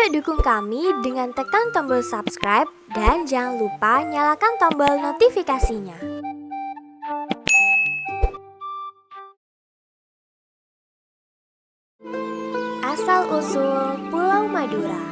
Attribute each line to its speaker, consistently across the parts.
Speaker 1: bisa dukung kami dengan tekan tombol subscribe dan jangan lupa nyalakan tombol notifikasinya. Asal-usul Pulau Madura.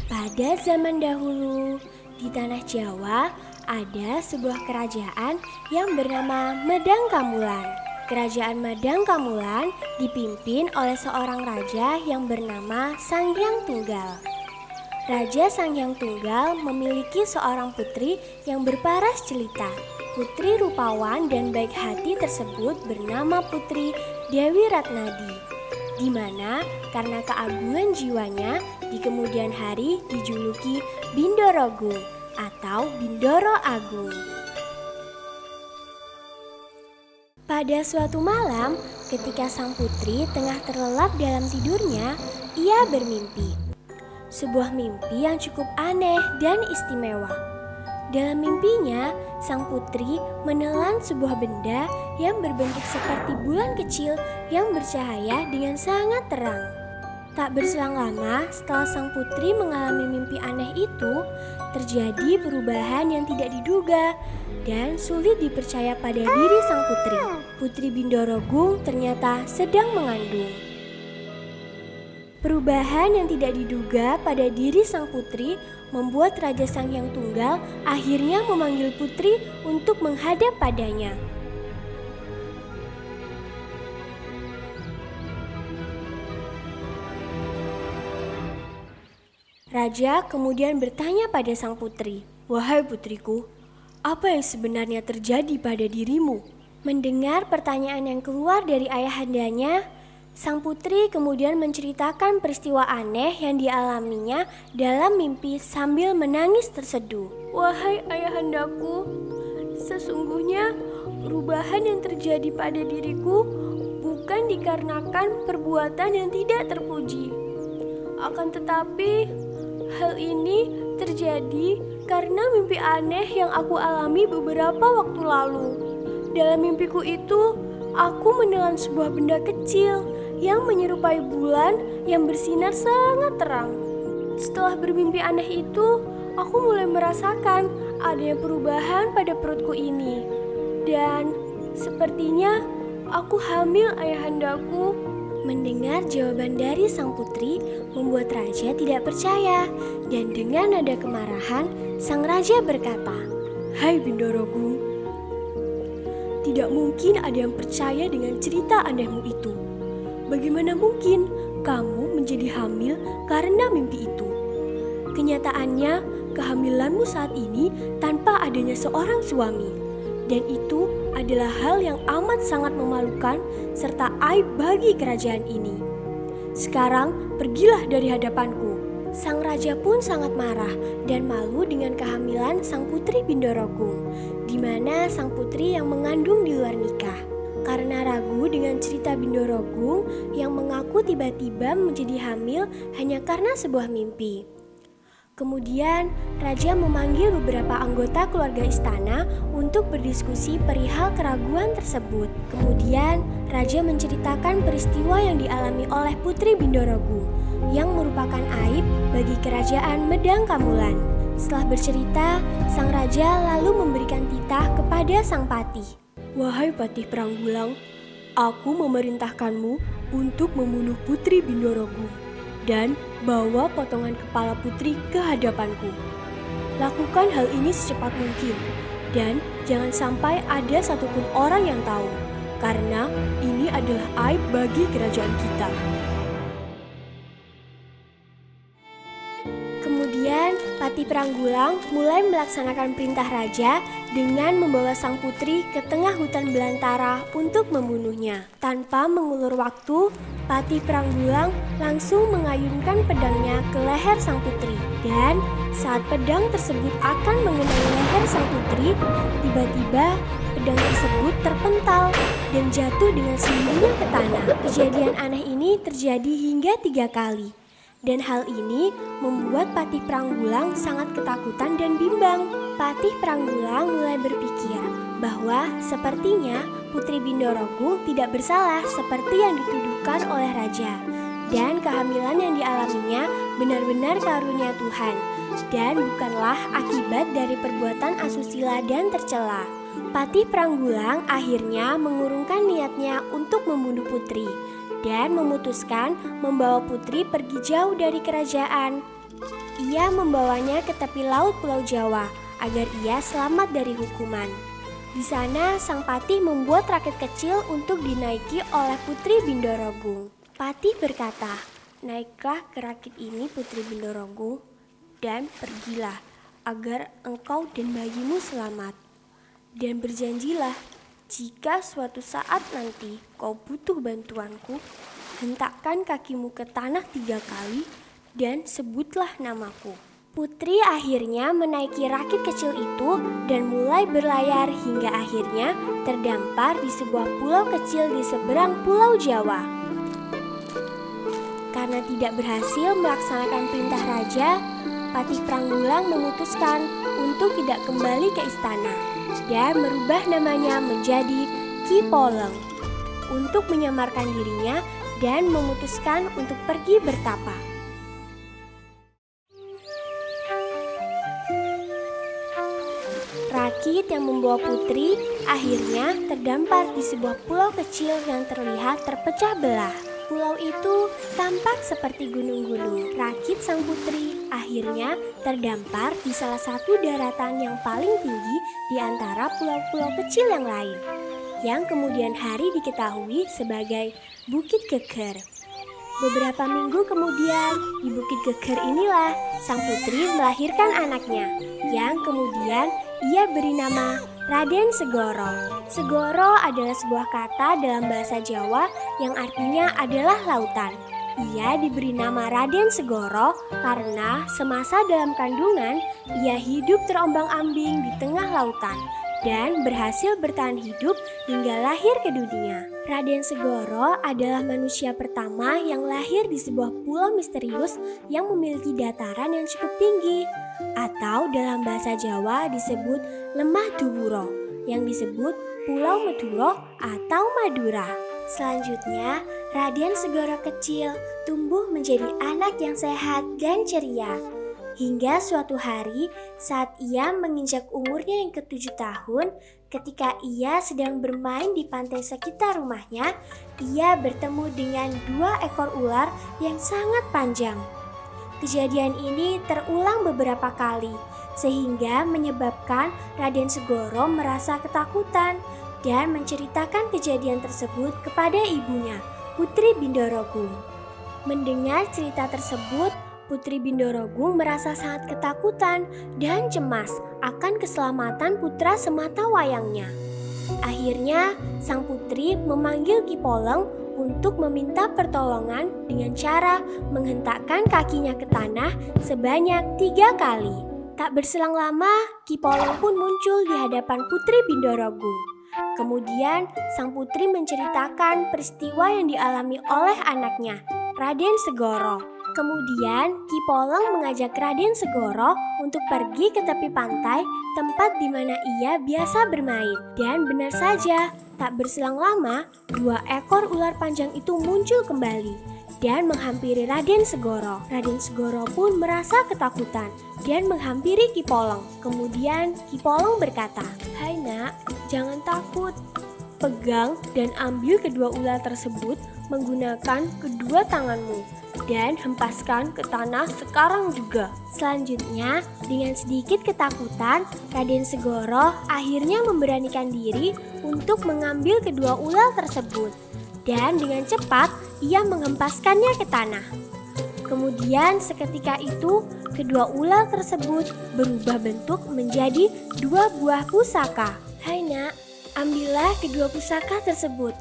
Speaker 1: Pada zaman dahulu, di tanah Jawa ada sebuah kerajaan yang bernama Medang Kamulan. Kerajaan Medang Kamulan dipimpin oleh seorang raja yang bernama Sanghyang Tunggal. Raja Sanghyang Tunggal memiliki seorang putri yang berparas jelita. Putri rupawan dan baik hati tersebut bernama Putri Dewi Ratnadi, di mana karena keagungan jiwanya di kemudian hari dijuluki Bindorogung atau Bindoro Agung. Pada suatu malam, ketika sang putri tengah terlelap dalam tidurnya, ia bermimpi. Sebuah mimpi yang cukup aneh dan istimewa. Dalam mimpinya, sang putri menelan sebuah benda yang berbentuk seperti bulan kecil yang bercahaya dengan sangat terang. Tak berselang lama setelah sang putri mengalami mimpi aneh itu, terjadi perubahan yang tidak diduga dan sulit dipercaya pada diri sang putri. Putri Bindorogung ternyata sedang mengandung. Perubahan yang tidak diduga pada diri sang putri membuat Raja Sanghyang Tunggal akhirnya memanggil putri untuk menghadap padanya. Raja kemudian bertanya pada sang putri, "Wahai putriku, apa yang sebenarnya terjadi pada dirimu?" Mendengar pertanyaan yang keluar dari ayahandanya, sang putri kemudian menceritakan peristiwa aneh yang dialaminya dalam mimpi sambil menangis terseduh. "Wahai ayahandaku, sesungguhnya perubahan yang terjadi pada diriku bukan dikarenakan perbuatan yang tidak terpuji. Akan tetapi, hal ini terjadi karena mimpi aneh yang aku alami beberapa waktu lalu. Dalam mimpiku itu, aku menelan sebuah benda kecil yang menyerupai bulan yang bersinar sangat terang. Setelah bermimpi aneh itu, aku mulai merasakan adanya perubahan pada perutku ini. Dan sepertinya aku hamil, ayahandaku." Mendengar jawaban dari sang putri membuat raja tidak percaya, dan dengan nada kemarahan sang raja berkata, "Hai Bindorogung, tidak mungkin ada yang percaya dengan cerita anehmu itu. Bagaimana mungkin kamu menjadi hamil karena mimpi itu? Kenyataannya, kehamilanmu saat ini tanpa adanya seorang suami, dan itu adalah hal yang amat sangat memalukan serta aib bagi kerajaan ini. Sekarang pergilah dari hadapanku." Sang raja pun sangat marah dan malu dengan kehamilan sang putri Bindorogung, di mana sang putri yang mengandung di luar nikah. Karena ragu dengan cerita Bindorogung yang mengaku tiba-tiba menjadi hamil hanya karena sebuah mimpi. Kemudian, raja memanggil beberapa anggota keluarga istana untuk berdiskusi perihal keraguan tersebut. Kemudian, raja menceritakan peristiwa yang dialami oleh Putri Bindorogung yang merupakan aib bagi kerajaan Medang Kamulan. Setelah bercerita, sang raja lalu memberikan titah kepada sang patih. "Wahai Patih Pranggulang, aku memerintahkanmu untuk membunuh Putri Bindorogung dan bawa potongan kepala putri ke hadapanku. Lakukan hal ini secepat mungkin dan jangan sampai ada satupun orang yang tahu, karena ini adalah aib bagi kerajaan kita." Kemudian Patih Pranggulang mulai melaksanakan perintah raja dengan membawa sang putri ke tengah hutan belantara untuk membunuhnya. Tanpa mengulur waktu, Patih Pranggulang langsung mengayunkan pedangnya ke leher sang putri. Dan saat pedang tersebut akan mengenai leher sang putri, tiba-tiba pedang tersebut terpental dan jatuh dengan sendirinya ke tanah. Kejadian aneh ini terjadi hingga 3 kali. Dan hal ini membuat Patih Pranggulang sangat ketakutan dan bimbang. Patih Pranggulang mulai berpikir bahwa sepertinya Putri Bindorogung tidak bersalah seperti yang dituduhkan oleh raja. dan kehamilan yang dialaminya benar-benar karunia Tuhan dan bukanlah akibat dari perbuatan asusila dan tercela. Patih Pranggulang akhirnya mengurungkan niatnya untuk membunuh putri dan memutuskan membawa putri pergi jauh dari kerajaan. Ia membawanya ke tepi laut Pulau Jawa agar ia selamat dari hukuman. Di sana sang patih membuat rakit kecil untuk dinaiki oleh Putri Bindorogung. Patih berkata, "Naiklah ke rakit ini Putri Bindorogung dan pergilah agar engkau dan bayimu selamat. Dan berjanjilah, jika suatu saat nanti kau butuh bantuanku, hentakkan kakimu ke tanah 3 kali dan sebutlah namaku." Putri akhirnya menaiki rakit kecil itu dan mulai berlayar hingga akhirnya terdampar di sebuah pulau kecil di seberang Pulau Jawa. Karena tidak berhasil melaksanakan perintah raja, Patih Pranggulang memutuskan untuk tidak kembali ke istana dan merubah namanya menjadi Ki Poleng untuk menyamarkan dirinya dan memutuskan untuk pergi bertapa. Rakit yang membawa putri akhirnya terdampar di sebuah pulau kecil yang terlihat terpecah belah. Pulau itu tampak seperti gunung-gunung. Rakit sang putri akhirnya terdampar di salah satu daratan yang paling tinggi di antara pulau-pulau kecil yang lain, yang kemudian hari diketahui sebagai Bukit Geger. Beberapa minggu kemudian, di Bukit Geger inilah sang putri melahirkan anaknya, yang kemudian ia beri nama Raden Segoro. Segoro adalah sebuah kata dalam bahasa Jawa yang artinya adalah lautan. Ia diberi nama Raden Segoro karena semasa dalam kandungan, ia hidup terombang-ambing di tengah lautan dan berhasil bertahan hidup hingga lahir ke dunia. Raden Segoro adalah manusia pertama yang lahir di sebuah pulau misterius yang memiliki dataran yang cukup tinggi, atau dalam bahasa Jawa disebut Lemah Duwuro, yang disebut Pulau Meduro atau Madura. Selanjutnya, Raden Segoro kecil tumbuh menjadi anak yang sehat dan ceria. Hingga suatu hari saat ia menginjak umurnya yang ke-7 tahun, ketika ia sedang bermain di pantai sekitar rumahnya, ia bertemu dengan 2 ekor ular yang sangat panjang. Kejadian ini terulang beberapa kali, sehingga menyebabkan Raden Segoro merasa ketakutan dan menceritakan kejadian tersebut kepada ibunya, Putri Bindorogung. Mendengar cerita tersebut, Putri Bindorogung merasa sangat ketakutan dan cemas akan keselamatan putra sematawayangnya. Akhirnya, sang putri memanggil Ki Poleng untuk meminta pertolongan dengan cara menghentakkan kakinya ke tanah sebanyak 3 kali. Tak berselang lama, Ki Poleng pun muncul di hadapan Putri Bindorogung. Kemudian, sang putri menceritakan peristiwa yang dialami oleh anaknya, Raden Segoro. Kemudian, Ki Poleng mengajak Raden Segoro untuk pergi ke tepi pantai, tempat di mana ia biasa bermain. Dan benar saja, tak berselang lama, 2 ekor ular panjang itu muncul kembali dan menghampiri Raden Segoro. Raden Segoro pun merasa ketakutan dan menghampiri Ki Poleng. Kemudian Ki Poleng berkata, "Hai nak, jangan takut. Pegang dan ambil kedua ular tersebut menggunakan kedua tanganmu dan hempaskan ke tanah sekarang juga." Selanjutnya, dengan sedikit ketakutan, Raden Segoro akhirnya memberanikan diri untuk mengambil kedua ular tersebut dan dengan cepat ia menghempaskannya ke tanah. Kemudian seketika itu, kedua ular tersebut berubah bentuk menjadi 2 buah pusaka. "Hai nak, ambillah kedua pusaka tersebut.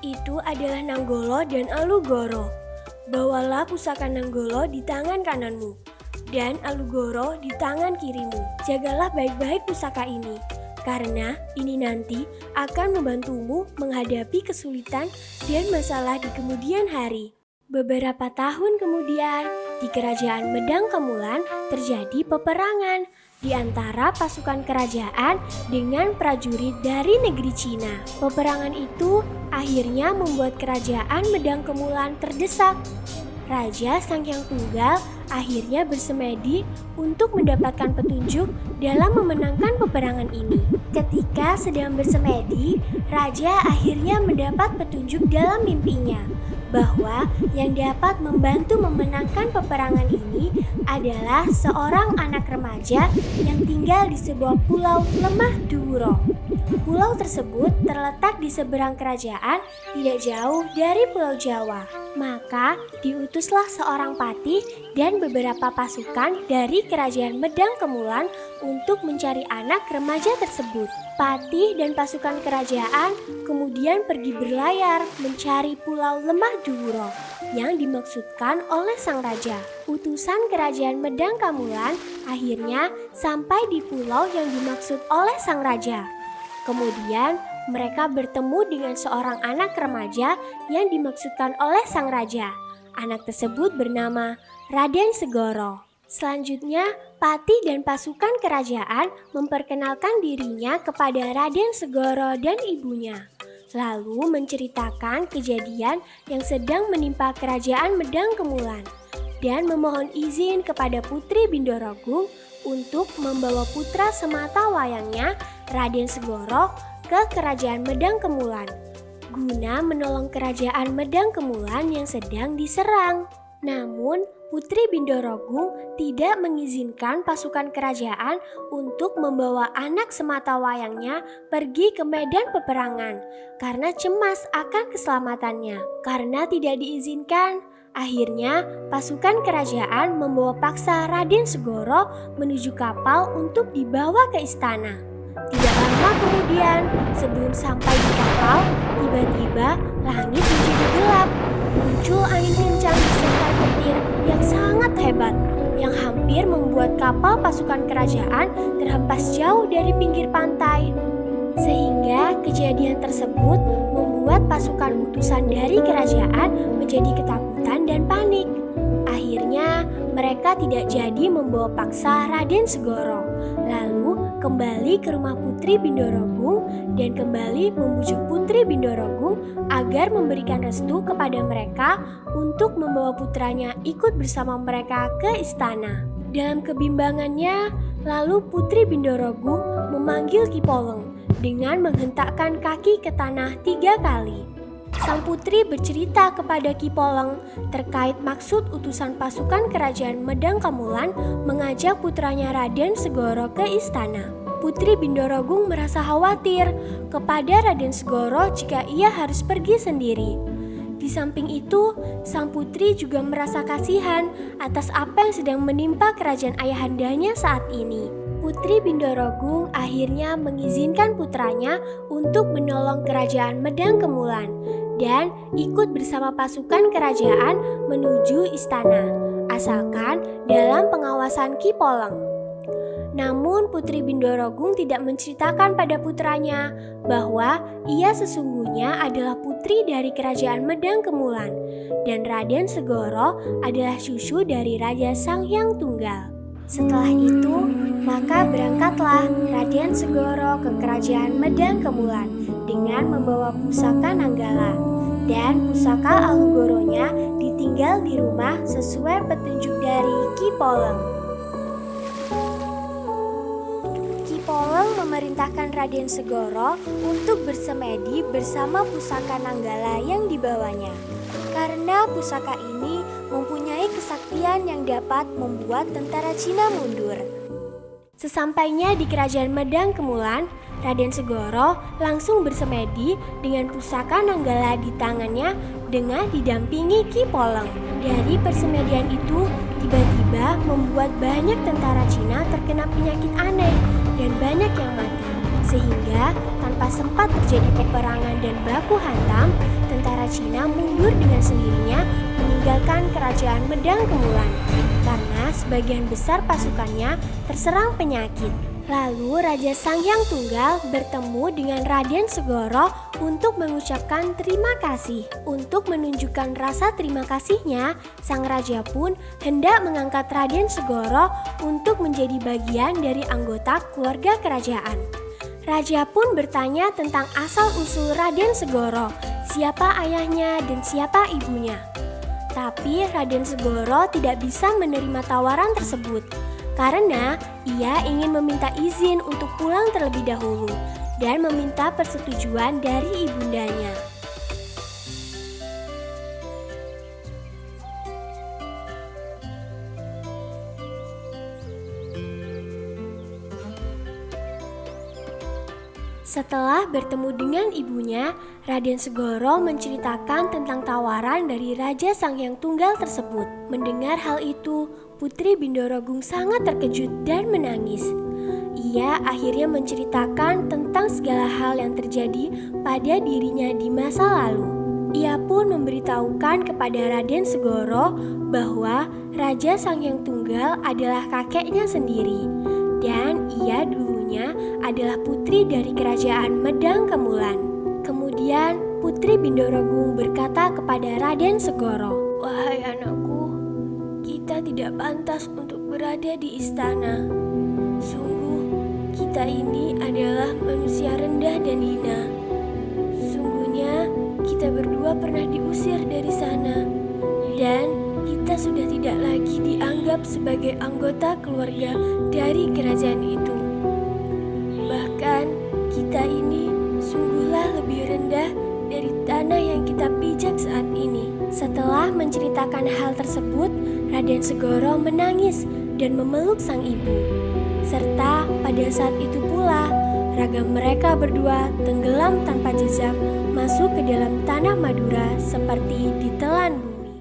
Speaker 1: Itu adalah Nanggolo dan Alugoro. Bawalah pusaka Nanggolo di tangan kananmu dan Alugoro di tangan kirimu. Jagalah baik-baik pusaka ini, karena ini nanti akan membantumu menghadapi kesulitan dan masalah di kemudian hari." Beberapa tahun kemudian, di kerajaan Medang Kemulan terjadi peperangan di antara pasukan kerajaan dengan prajurit dari negeri Cina. Peperangan itu akhirnya membuat kerajaan Medang Kemulan terdesak. Raja Sanghyang Tunggal akhirnya bersemedi untuk mendapatkan petunjuk dalam memenangkan peperangan ini. Ketika sedang bersemedi, Raja akhirnya mendapat petunjuk dalam mimpinya bahwa yang dapat membantu memenangkan peperangan ini adalah seorang anak remaja yang tinggal di sebuah pulau lemah Duwuro. Pulau tersebut terletak di seberang kerajaan tidak jauh dari Pulau Jawa. Maka diutuslah seorang patih dan beberapa pasukan dari kerajaan Medang Kemulan untuk mencari anak remaja tersebut. Patih dan pasukan kerajaan kemudian pergi berlayar mencari pulau lemah Duwuro yang dimaksudkan oleh sang raja. Utusan kerajaan Medang Kamulan akhirnya sampai di pulau yang dimaksud oleh sang raja. Kemudian mereka bertemu dengan seorang anak remaja yang dimaksudkan oleh sang raja. Anak tersebut bernama Raden Segoro. Selanjutnya, Patih dan pasukan kerajaan memperkenalkan dirinya kepada Raden Segoro dan ibunya. Lalu menceritakan kejadian yang sedang menimpa kerajaan Medang Kemulan dan memohon izin kepada Putri Bindorogung untuk membawa putra semata wayangnya Raden Segoro ke kerajaan Medang Kemulan guna menolong kerajaan Medang Kemulan yang sedang diserang. Namun, Putri Bindorogung tidak mengizinkan pasukan kerajaan untuk membawa anak semata wayangnya pergi ke medan peperangan karena cemas akan keselamatannya. Karena tidak diizinkan, akhirnya pasukan kerajaan membawa paksa Raden Segoro menuju kapal untuk dibawa ke istana. Tidak lama kemudian, sebelum sampai di kapal, tiba-tiba langit menjadi gelap. Muncul angin kencang disertai petir yang sangat hebat, yang hampir membuat kapal pasukan kerajaan terhempas jauh dari pinggir pantai. Sehingga kejadian tersebut membuat pasukan utusan dari kerajaan menjadi ketakutan dan panik. Akhirnya mereka tidak jadi membawa paksa Raden Segoro, lalu kembali ke rumah Putri Bindorogung dan kembali membujuk Putri Bindorogung agar memberikan restu kepada mereka untuk membawa putranya ikut bersama mereka ke istana. Dalam kebimbangannya, lalu Putri Bindorogung memanggil Ki Poleng dengan menghentakkan kaki ke tanah 3 kali. Sang putri bercerita kepada Ki Poleng terkait maksud utusan pasukan kerajaan Medang Kamulan mengajak putranya Raden Segoro ke istana. Putri Bindorogung merasa khawatir kepada Raden Segoro jika ia harus pergi sendiri. Di samping itu, sang putri juga merasa kasihan atas apa yang sedang menimpa kerajaan ayahandanya saat ini. Putri Bindorogung akhirnya mengizinkan putranya untuk menolong kerajaan Medang Kemulan dan ikut bersama pasukan kerajaan menuju istana, asalkan dalam pengawasan Ki Poleng. Namun Putri Bindorogung tidak menceritakan pada putranya bahwa ia sesungguhnya adalah putri dari kerajaan Medang Kemulan dan Raden Segoro adalah cucu dari Raja Sanghyang Tunggal. Setelah itu, maka berangkatlah Raden Segoro ke kerajaan Medang Kemulan dengan membawa pusaka Nanggala, dan pusaka Alugoronya ditinggal di rumah sesuai petunjuk dari Ki Poleng. Ki Poleng memerintahkan Raden Segoro untuk bersemedi bersama pusaka Nanggala yang dibawanya, karena pusaka ini mempunyai kesaktian yang dapat membuat tentara Cina mundur. Sesampainya di kerajaan Medang Kemulan, Raden Segoro langsung bersemedi dengan pusaka Nanggala di tangannya dengan didampingi Ki Poleng. Dari persemedian itu tiba-tiba membuat banyak tentara Cina terkena penyakit aneh dan banyak yang mati. Sehingga tanpa sempat terjadi peperangan dan baku hantam, tentara Cina mundur dengan sendirinya meninggalkan kerajaan Medang Kemulan karena sebagian besar pasukannya terserang penyakit. Lalu Raja Sanghyang Tunggal bertemu dengan Raden Segoro untuk mengucapkan terima kasih. Untuk menunjukkan rasa terima kasihnya, sang raja pun hendak mengangkat Raden Segoro untuk menjadi bagian dari anggota keluarga kerajaan. Raja pun bertanya tentang asal-usul Raden Segoro, siapa ayahnya dan siapa ibunya. Tapi Raden Segoro tidak bisa menerima tawaran tersebut karena ia ingin meminta izin untuk pulang terlebih dahulu dan meminta persetujuan dari ibundanya. Setelah bertemu dengan ibunya, Raden Segoro menceritakan tentang tawaran dari Raja Sanghyang Tunggal tersebut. Mendengar hal itu, Putri Bindorogung sangat terkejut dan menangis. Ia akhirnya menceritakan tentang segala hal yang terjadi pada dirinya di masa lalu. Ia pun memberitahukan kepada Raden Segoro bahwa Raja Sanghyang Tunggal adalah kakeknya sendiri dan ia dulunya adalah putri dari kerajaan Medang Kemulan. Kemudian Putri Bindorogung berkata kepada Raden Segoro, "Wahai anakku, kita tidak pantas untuk berada di istana. Sungguh, kita ini adalah manusia rendah dan hina. Sungguhnya, kita berdua pernah diusir dari sana, dan kita sudah tidak lagi dianggap sebagai anggota keluarga dari kerajaan itu. Bahkan, kita ini sungguhlah lebih rendah dari tanah yang kita pijak saat ini." Setelah menceritakan hal tersebut, Raden Segoro menangis dan memeluk sang ibu. Serta pada saat itu pula, raga mereka berdua tenggelam tanpa jejak masuk ke dalam tanah Madura seperti ditelan bumi.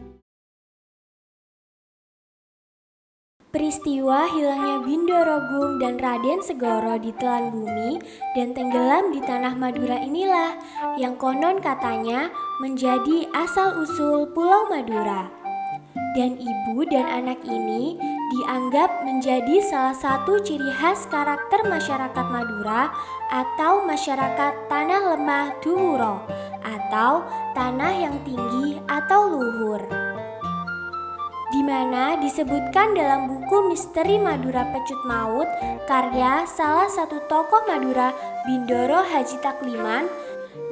Speaker 1: Peristiwa hilangnya Bindorogung dan Raden Segoro ditelan bumi dan tenggelam di tanah Madura inilah yang konon katanya menjadi asal-usul Pulau Madura. Dan ibu dan anak ini dianggap menjadi salah satu ciri khas karakter masyarakat Madura atau masyarakat tanah lemah Duwuro atau tanah yang tinggi atau luhur, di mana disebutkan dalam buku Misteri Madura Pecut Maut karya salah satu tokoh Madura, Bindoro Haji Takliman.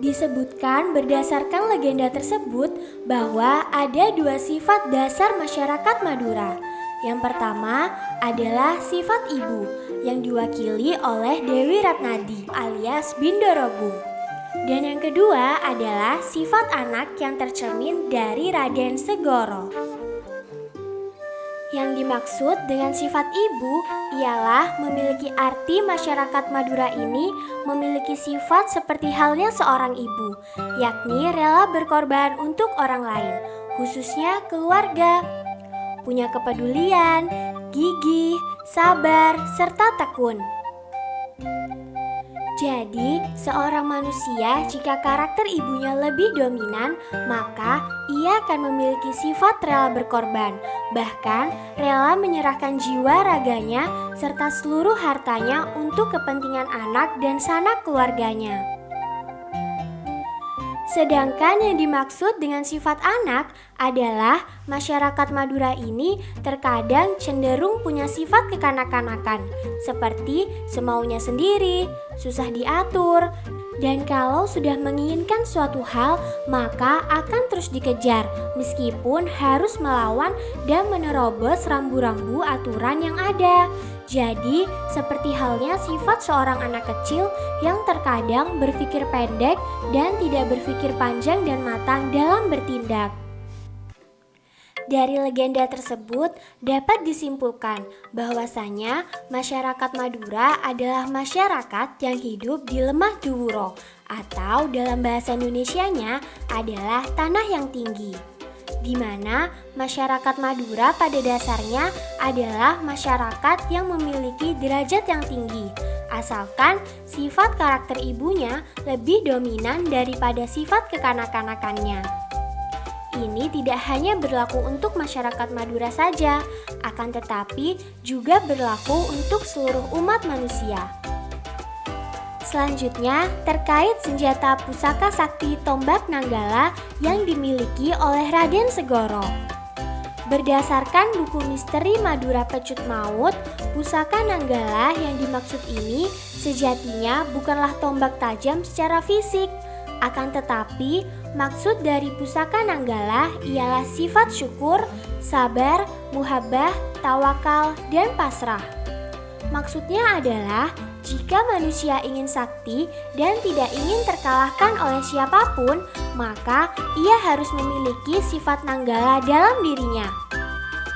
Speaker 1: Disebutkan berdasarkan legenda tersebut bahwa ada dua sifat dasar masyarakat Madura. Yang pertama adalah sifat ibu yang diwakili oleh Dewi Ratnadi alias Bindorogung. Dan yang kedua adalah sifat anak yang tercermin dari Raden Segoro. Yang dimaksud dengan sifat ibu ialah memiliki arti masyarakat Madura ini memiliki sifat seperti halnya seorang ibu, yakni rela berkorban untuk orang lain, khususnya keluarga, punya kepedulian, gigih, sabar, serta tekun. Jadi, seorang manusia jika karakter ibunya lebih dominan, maka ia akan memiliki sifat rela berkorban, bahkan rela menyerahkan jiwa raganya serta seluruh hartanya untuk kepentingan anak dan sanak keluarganya. Sedangkan yang dimaksud dengan sifat anak adalah masyarakat Madura ini terkadang cenderung punya sifat kekanak-kanakan, seperti semaunya sendiri, susah diatur, dan kalau sudah menginginkan suatu hal maka akan terus dikejar meskipun harus melawan dan menerobos rambu-rambu aturan yang ada. Jadi, seperti halnya sifat seorang anak kecil yang terkadang berpikir pendek dan tidak berpikir panjang dan matang dalam bertindak. Dari legenda tersebut dapat disimpulkan bahwasanya masyarakat Madura adalah masyarakat yang hidup di Lemah Duwuro atau dalam bahasa Indonesianya adalah tanah yang tinggi, di mana masyarakat Madura pada dasarnya adalah masyarakat yang memiliki derajat yang tinggi, asalkan sifat karakter ibunya lebih dominan daripada sifat kekanak-kanakannya. Ini tidak hanya berlaku untuk masyarakat Madura saja, akan tetapi juga berlaku untuk seluruh umat manusia. Selanjutnya, terkait senjata pusaka sakti Tombak Nanggala yang dimiliki oleh Raden Segoro. Berdasarkan buku Misteri Madura Pecut Maut, pusaka Nanggala yang dimaksud ini sejatinya bukanlah tombak tajam secara fisik, Akan tetapi, maksud dari pusaka Nanggala ialah sifat syukur, sabar, muhabbah, tawakal, dan pasrah. Maksudnya adalah jika manusia ingin sakti dan tidak ingin terkalahkan oleh siapapun, maka ia harus memiliki sifat Nanggala dalam dirinya.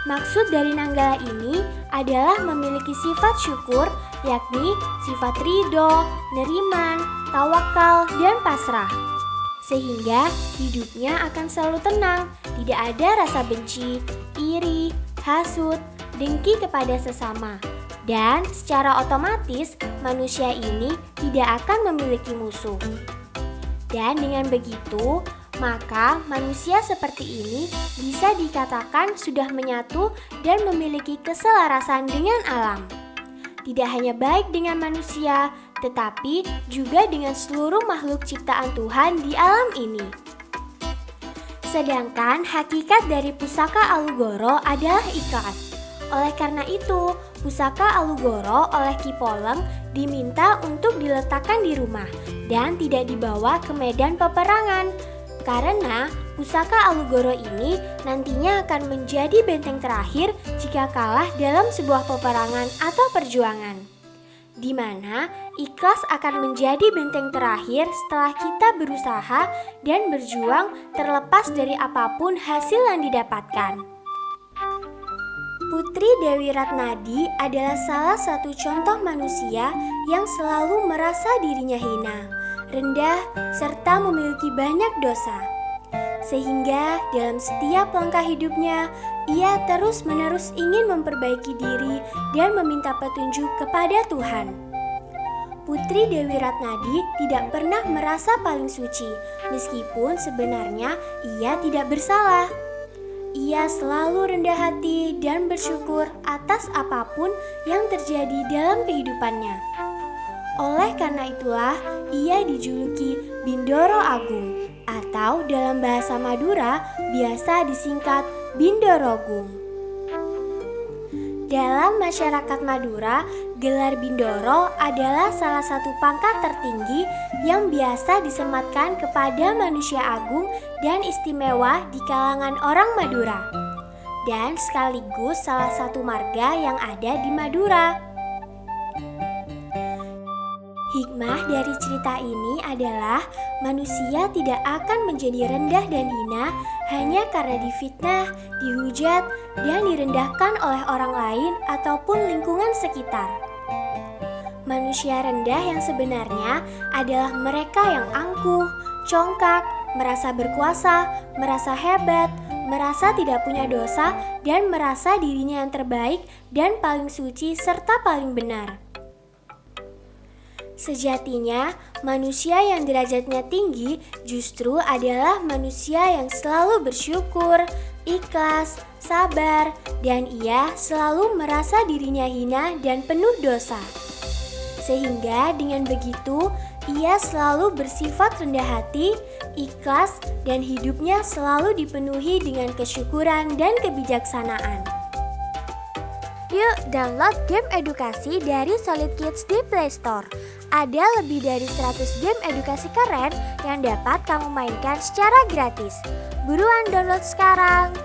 Speaker 1: Maksud dari Nanggala ini adalah memiliki sifat syukur, yakni sifat ridho, neriman, tawakal, dan pasrah. Sehingga hidupnya akan selalu tenang, tidak ada rasa benci, iri, hasut, dengki kepada sesama. Dan secara otomatis manusia ini tidak akan memiliki musuh. Dan dengan begitu, maka manusia seperti ini bisa dikatakan sudah menyatu dan memiliki keselarasan dengan alam. Tidak hanya baik dengan manusia, tetapi juga dengan seluruh makhluk ciptaan Tuhan di alam ini. Sedangkan hakikat dari pusaka Alugoro adalah ikhlas. Oleh karena itu, pusaka Alugoro oleh Ki Poleng diminta untuk diletakkan di rumah dan tidak dibawa ke medan peperangan. Karena pusaka Alugoro ini nantinya akan menjadi benteng terakhir jika kalah dalam sebuah peperangan atau perjuangan, di mana ikhlas akan menjadi benteng terakhir setelah kita berusaha dan berjuang terlepas dari apapun hasil yang didapatkan. Putri Dewi Ratnadi adalah salah satu contoh manusia yang selalu merasa dirinya hina, rendah, serta memiliki banyak dosa. Sehingga dalam setiap langkah hidupnya, ia terus-menerus ingin memperbaiki diri dan meminta petunjuk kepada Tuhan. Putri Dewi Ratnadi tidak pernah merasa paling suci, meskipun sebenarnya ia tidak bersalah. Ia selalu rendah hati dan bersyukur atas apapun yang terjadi dalam kehidupannya. Oleh karena itulah, ia dijuluki Bindoro Agung, atau dalam bahasa Madura biasa disingkat Bindorogung. Dalam masyarakat Madura, gelar Bindoro adalah salah satu pangkat tertinggi yang biasa disematkan kepada manusia agung dan istimewa di kalangan orang Madura, dan sekaligus salah satu marga yang ada di Madura. Hikmah dari cerita ini adalah manusia tidak akan menjadi rendah dan hina hanya karena difitnah, dihujat, dan direndahkan oleh orang lain ataupun lingkungan sekitar. Manusia rendah yang sebenarnya adalah mereka yang angkuh, congkak, merasa berkuasa, merasa hebat, merasa tidak punya dosa, dan merasa dirinya yang terbaik dan paling suci serta paling benar. Sejatinya, manusia yang derajatnya tinggi justru adalah manusia yang selalu bersyukur, ikhlas, sabar, dan ia selalu merasa dirinya hina dan penuh dosa. Sehingga dengan begitu, ia selalu bersifat rendah hati, ikhlas, dan hidupnya selalu dipenuhi dengan kesyukuran dan kebijaksanaan. Yuk download game edukasi dari Solid Kids di Play Store. Ada lebih dari 100 game edukasi keren yang dapat kamu mainkan secara gratis. Buruan download sekarang!